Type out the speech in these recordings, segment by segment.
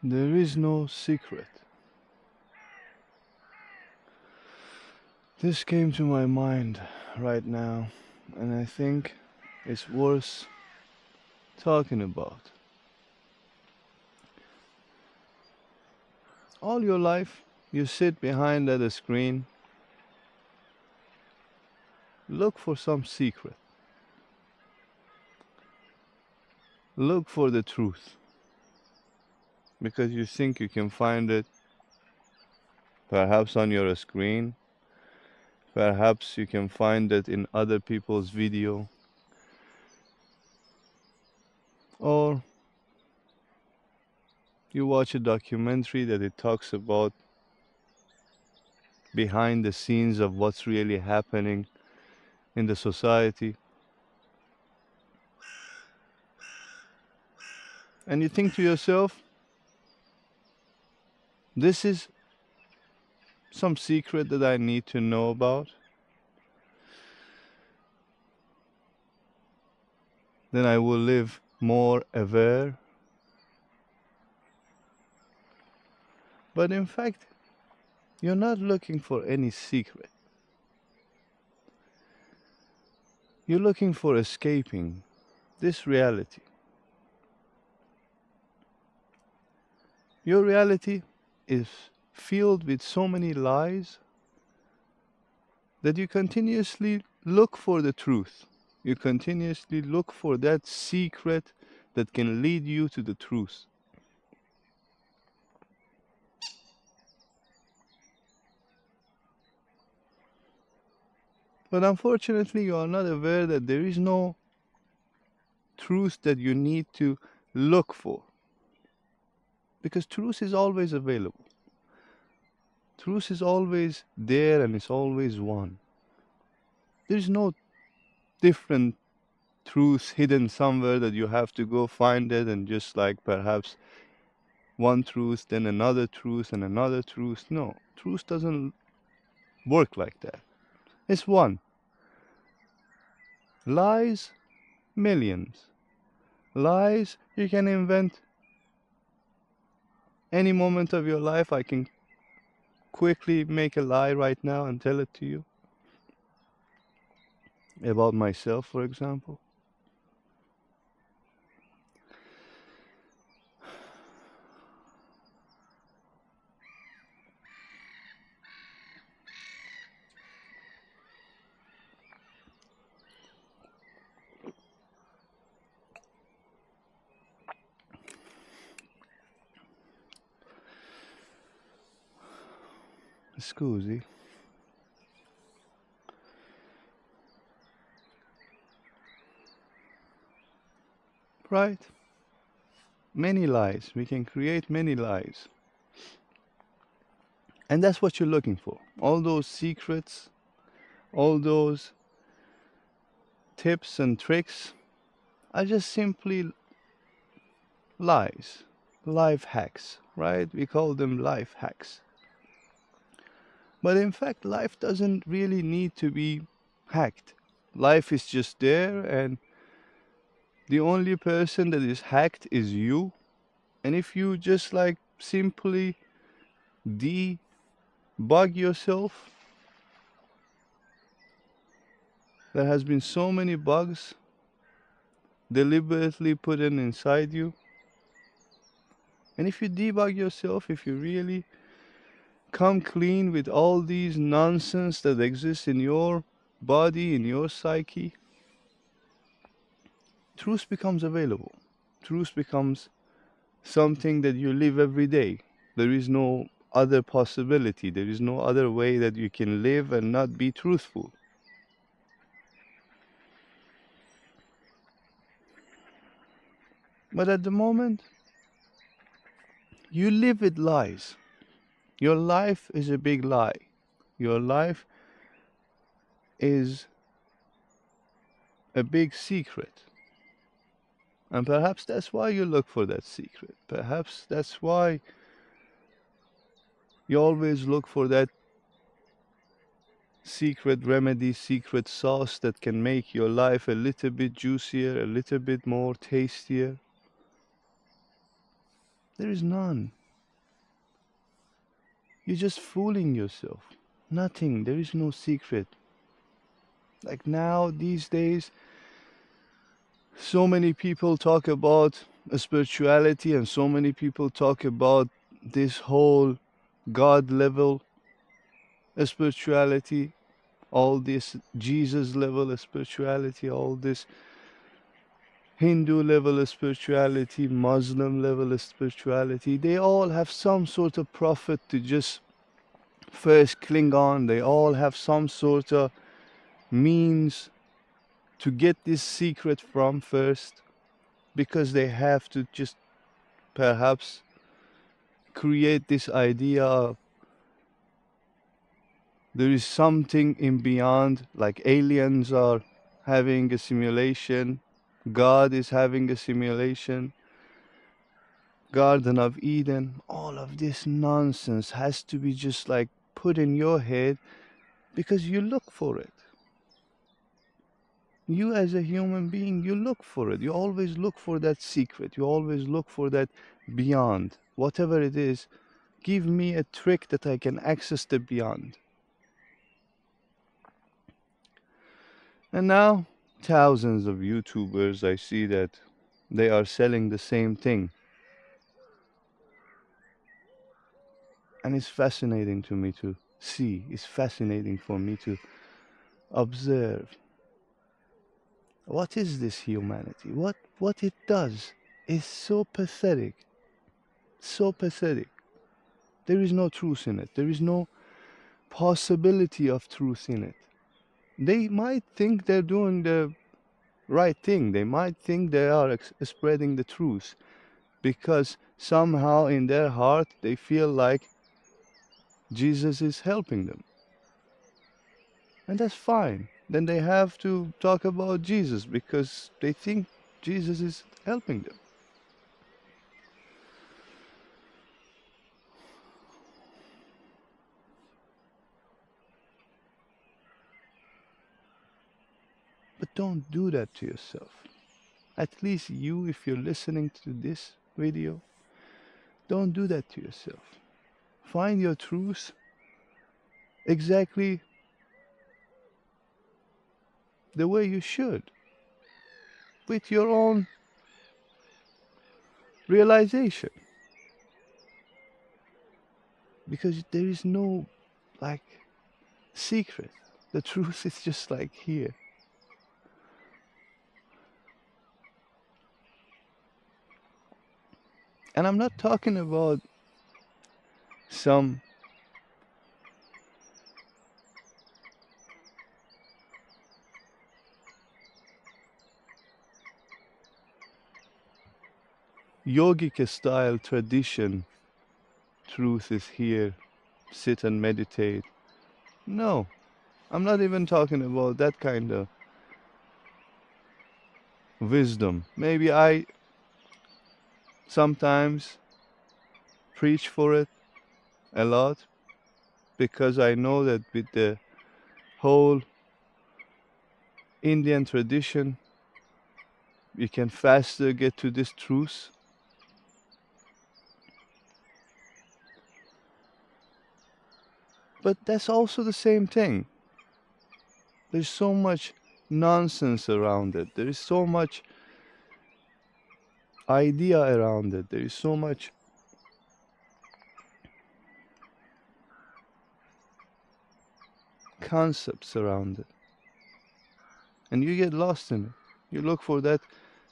There is no secret. This came to my mind right now, and I think it's worth talking about. All your life, you sit behind at a screen, look for some secret, look for the truth, because you think you can find it perhaps on your screen, perhaps you can find it in other people's video, or you watch a documentary that it talks about behind the scenes of what's really happening in the society. And you think to yourself, this is some secret that I need to know about. Then I will live more aware. But in fact, you're not looking for any secret. You're looking for escaping this reality. Your reality is filled with so many lies that you continuously look for the truth. You continuously look for that secret that can lead you to the truth. But unfortunately, you are not aware that there is no truth that you need to look for. Because truth is always available. Truth is always there and it's always one. There is no different truth hidden somewhere that you have to go find it and just like perhaps one truth, then another truth and another truth. No, truth doesn't work like that. It's one. Lies, millions. Lies, you can invent any moment of your life. I can quickly make a lie right now and tell it to you. About myself, for example. Scusi. Right? Many lies. We can create many lies. And that's what you're looking for. All those secrets, all those tips and tricks are just simply lies. Life hacks, right? We call them life hacks. But in fact, life doesn't really need to be hacked. Life is just there, and the only person that is hacked is you. And if you just like simply debug yourself, there has been so many bugs deliberately put in inside you. And if you debug yourself, if you really come clean with all these nonsense that exists in your body, in your psyche, truth becomes available. Truth becomes something that you live every day. There is no other possibility. There is no other way that you can live and not be truthful. But at the moment, you live with lies. Your life is a big lie. Your life is a big secret. And perhaps that's why you look for that secret. Perhaps that's why you always look for that secret remedy, secret sauce that can make your life a little bit juicier, a little bit more tastier. There is none. You're just fooling yourself. Nothing. There is no secret. Like now, these days, so many people talk about spirituality and so many people talk about this whole God level spirituality, all this Jesus level spirituality, all this Hindu level spirituality, Muslim level spirituality. They all have some sort of prophet to just first cling on. They all have some sort of means to get this secret from first, because they have to just perhaps create this idea of there is something in beyond, like aliens are having a simulation, God is having a simulation, Garden of Eden. All of this nonsense has to be just like put in your head because you look for it. You as a human being, you look for it. You always look for that secret. You always look for that beyond. Whatever it is, give me a trick that I can access the beyond. And now, thousands of YouTubers, I see that they are selling the same thing. And it's fascinating to me to see. It's fascinating for me to observe. What is this humanity? What it does is so pathetic. So pathetic. There is no truth in it. There is no possibility of truth in it. They might think they're doing the right thing. They might think they are spreading the truth because somehow in their heart they feel like Jesus is helping them. And that's fine. Then they have to talk about Jesus because they think Jesus is helping them. But don't do that to yourself. At least you, if you're listening to this video, don't do that to yourself. Find your truth exactly the way you should, with your own realization. Because there is no, like, secret. The truth is just like here. And I'm not talking about some yogic style tradition. Truth is here. Sit and meditate. No, I'm not even talking about that kind of wisdom. Maybe I sometimes preach for it a lot because I know that with the whole Indian tradition, you can faster get to this truth. But that's also the same thing. There's so much nonsense around it. There is so much idea around it. There is so much concepts around it. And you get lost in it. You look for that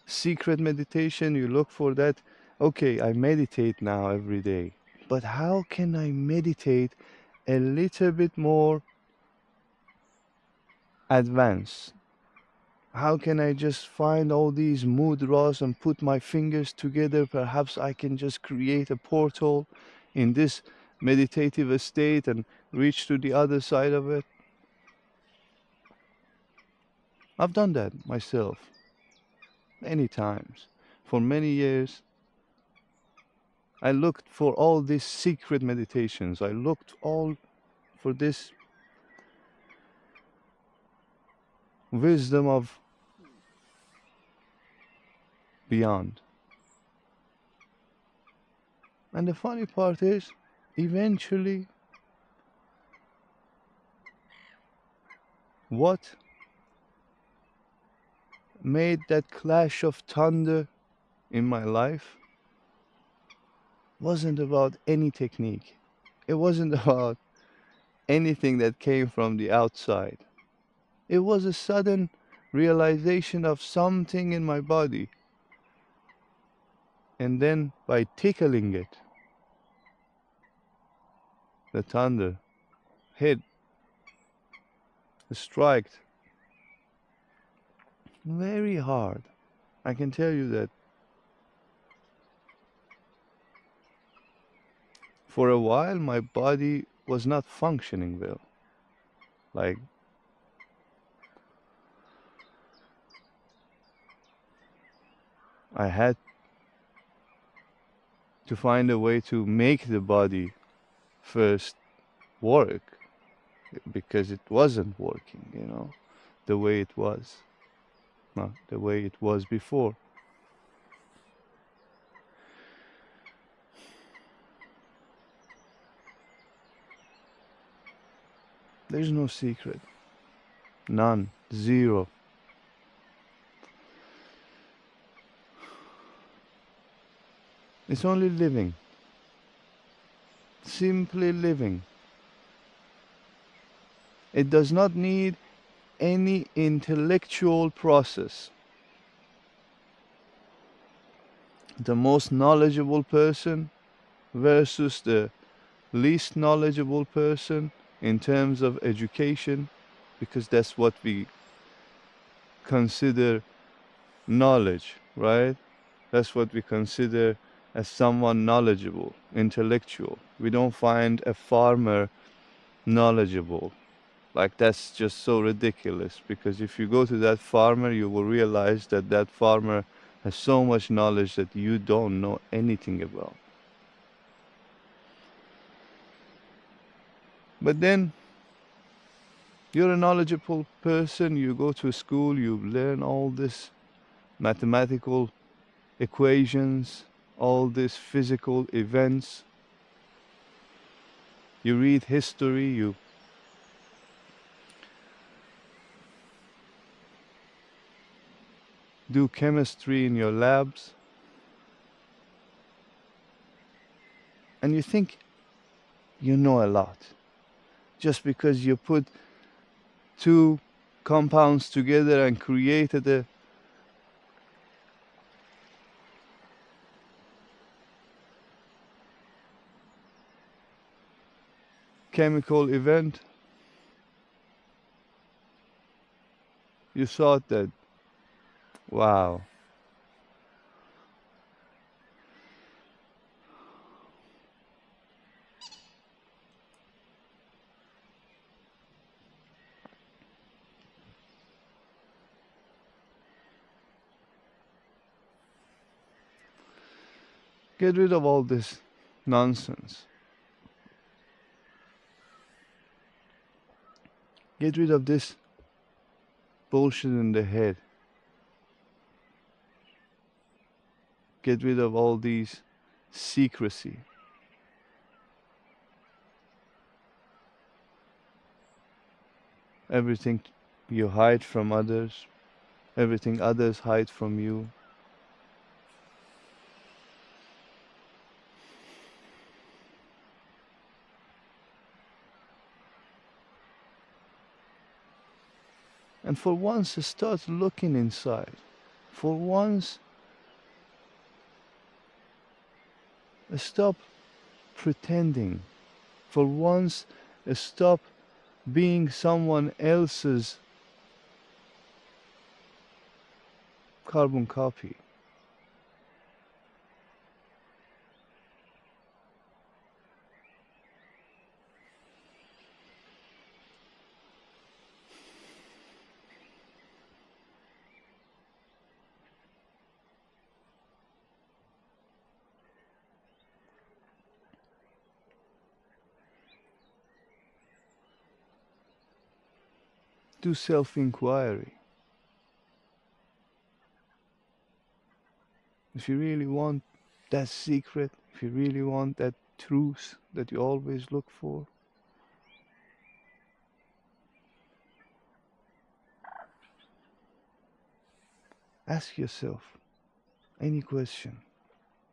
secret meditation. You look for that, okay, I meditate now every day. But how can I meditate a little bit more advanced? How can I just find all these mudras and put my fingers together? Perhaps I can just create a portal in this meditative state and reach to the other side of it. I've done that myself many times. For many years, I looked for all these secret meditations. I looked all for this wisdom of beyond. And the funny part is, eventually, what made that clash of thunder in my life wasn't about any technique. It wasn't about anything that came from the outside. It was a sudden realization of something in my body. And then by tickling it, the thunder hit, struck very hard. I can tell you that for a while my body was not functioning well. Like I had to find a way to make the body first work because it wasn't working, the way it was, not the way it was before. There's no secret, none, zero. It's only living, simply living. It does not need any intellectual process. The most knowledgeable person versus the least knowledgeable person in terms of education, because that's what we consider knowledge, right? That's what we consider as someone knowledgeable, intellectual. We don't find a farmer knowledgeable. Like, that's just so ridiculous, because if you go to that farmer, you will realize that that farmer has so much knowledge that you don't know anything about. But then you're a knowledgeable person, you go to school, you learn all this mathematical equations, all these physical events, you read history, you do chemistry in your labs, and you think you know a lot just because you put two compounds together and created a chemical event. You thought that, wow, get rid of all this nonsense. Get rid of this bullshit in the head. Get rid of all these secrecy. Everything you hide from others, everything others hide from you. And for once, start looking inside. For once, stop pretending. For once, stop being someone else's carbon copy. Do self-inquiry. If you really want that secret, if you really want that truth that you always look for, ask yourself any question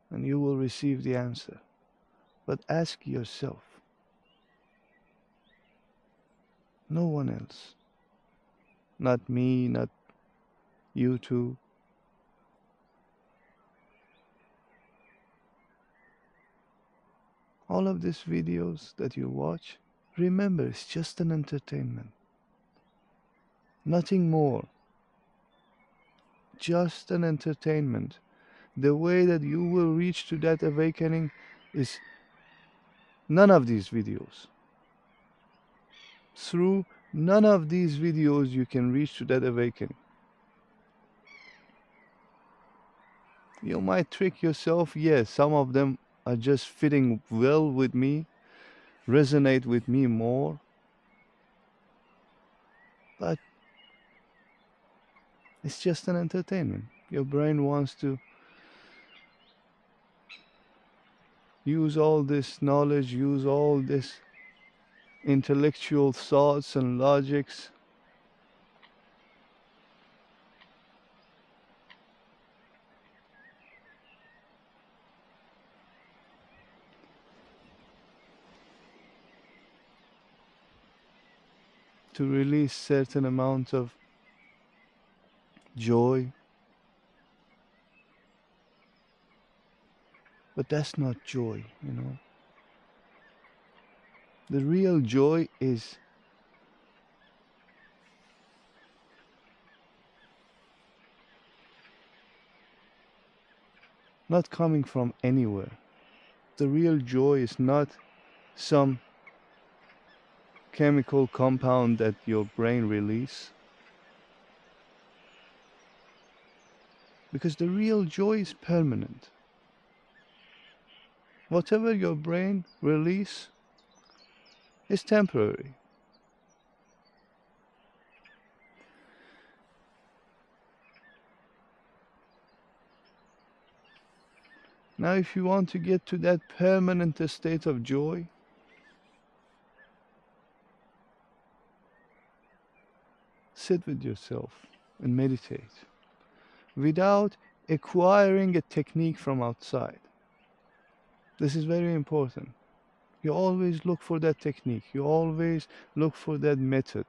and you will receive the answer. But ask yourself, no one else. Not me, not you too. All of these videos that you watch, remember, it's just an entertainment. Nothing more. Just an entertainment. The way that you will reach to that awakening is none of these videos. Through none of these videos you can reach to that awakening. You might trick yourself, yes, some of them are just fitting well with me, resonate with me more, but it's just an entertainment. Your brain wants to use all this knowledge, use all this intellectual thoughts and logics to release certain amount of joy. But that's not joy, you know. The real joy is not coming from anywhere. The real joy is not some chemical compound that your brain release. Because the real joy is permanent. Whatever your brain release is temporary. Now if you want to get to that permanent state of joy, sit with yourself and meditate without acquiring a technique from outside. This is very important. You always look for that technique. You always look for that method.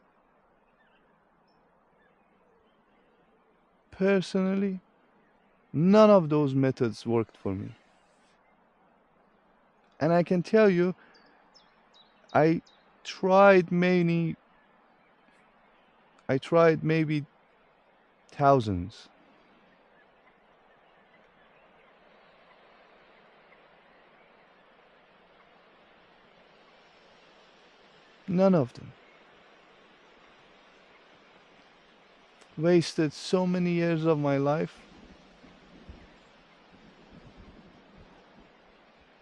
Personally, none of those methods worked for me. And I can tell you, I tried maybe thousands. None of them. Wasted so many years of my life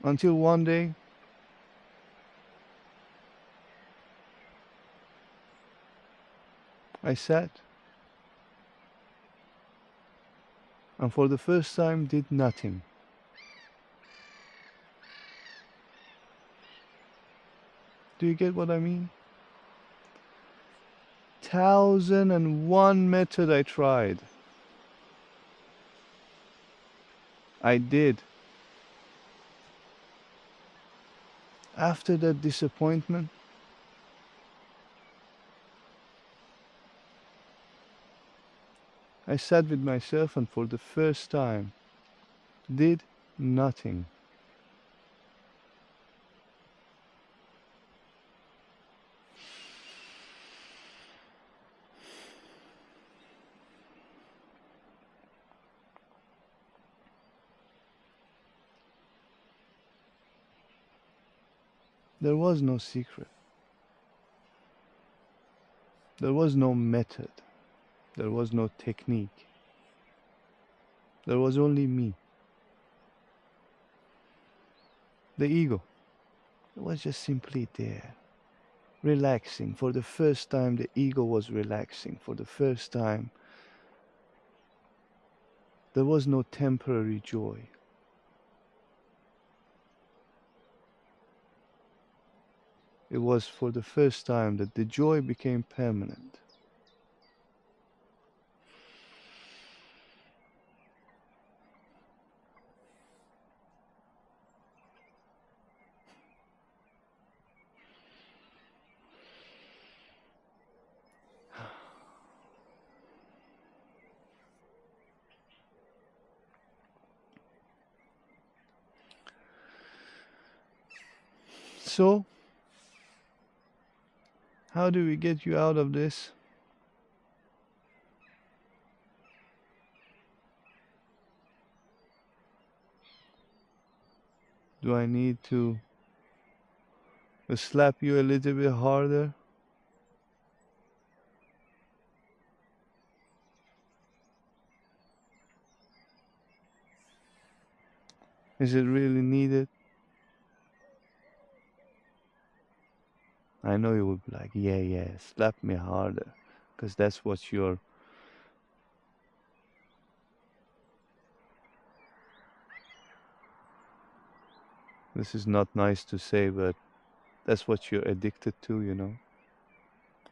until one day I sat and for the first time did nothing. Do you get what I mean? 1,001 method I tried. I did. After that disappointment, I sat with myself and for the first time did nothing. There was no secret. There was no method. There was no technique. There was only me. The ego. It was just simply there. Relaxing. For the first time, the ego was relaxing. For the first time, there was no temporary joy. it was for the first time that the joy became permanent. So, how do we get you out of this? Do I need to slap you a little bit harder? Is it really needed? I know you will be like, yeah, yeah, slap me harder, because that's what you're. This is not nice to say, but that's what you're addicted to, you know?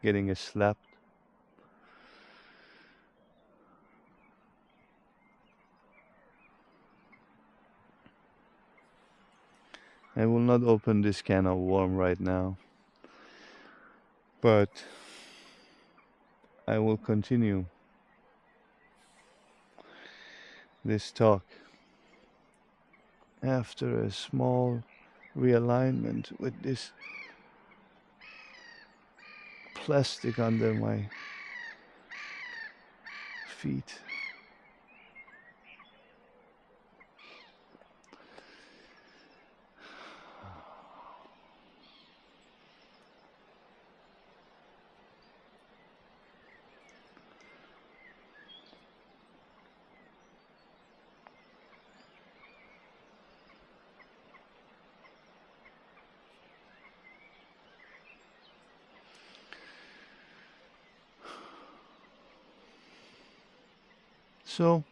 Getting a slap. I will not open this can of worm right now, but I will continue this talk after a small realignment with this plastic under my feet. So,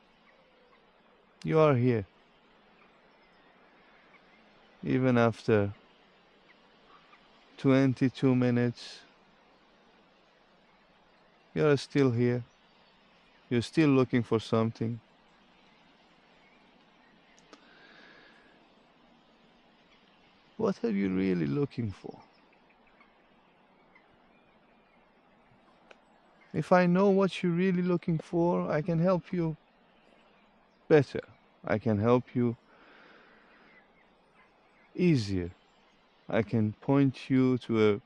you are here, even after 22 minutes. You are still here. You're still looking for something. What are you really looking for? If I know what you're really looking for, I can help you better. I can help you easier. I can point you to a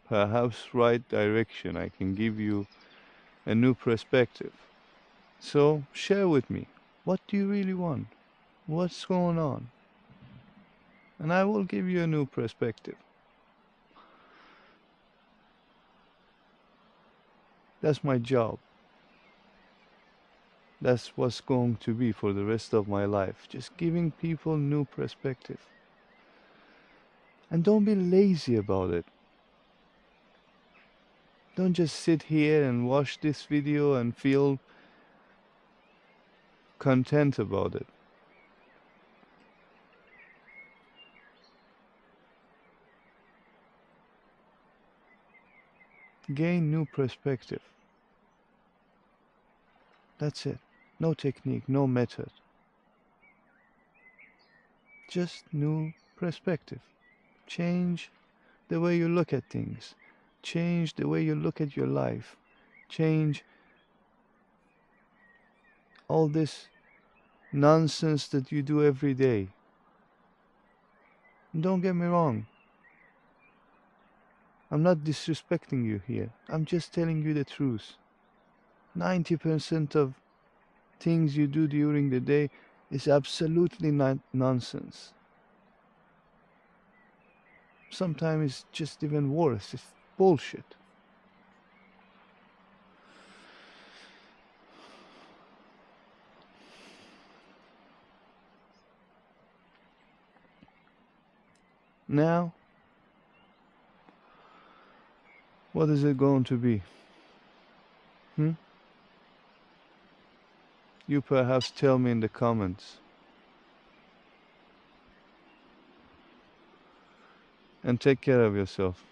perhaps right direction. I can give you a new perspective. So share with me. What do you really want? What's going on? And I will give you a new perspective. That's my job. That's what's going to be for the rest of my life. Just giving people new perspective. And don't be lazy about it. Don't just sit here and watch this video and feel content about it. Gain new perspective. That's it. No technique, no method. Just new perspective. Change the way you look at things. Change the way you look at your life. Change all this nonsense that you do every day. And don't get me wrong. I'm not disrespecting you here. I'm just telling you the truth. 90% of things you do during the day is absolutely nonsense. Sometimes it's just even worse. It's bullshit. Now, what is it going to be? You perhaps tell me in the comments. And take care of yourself.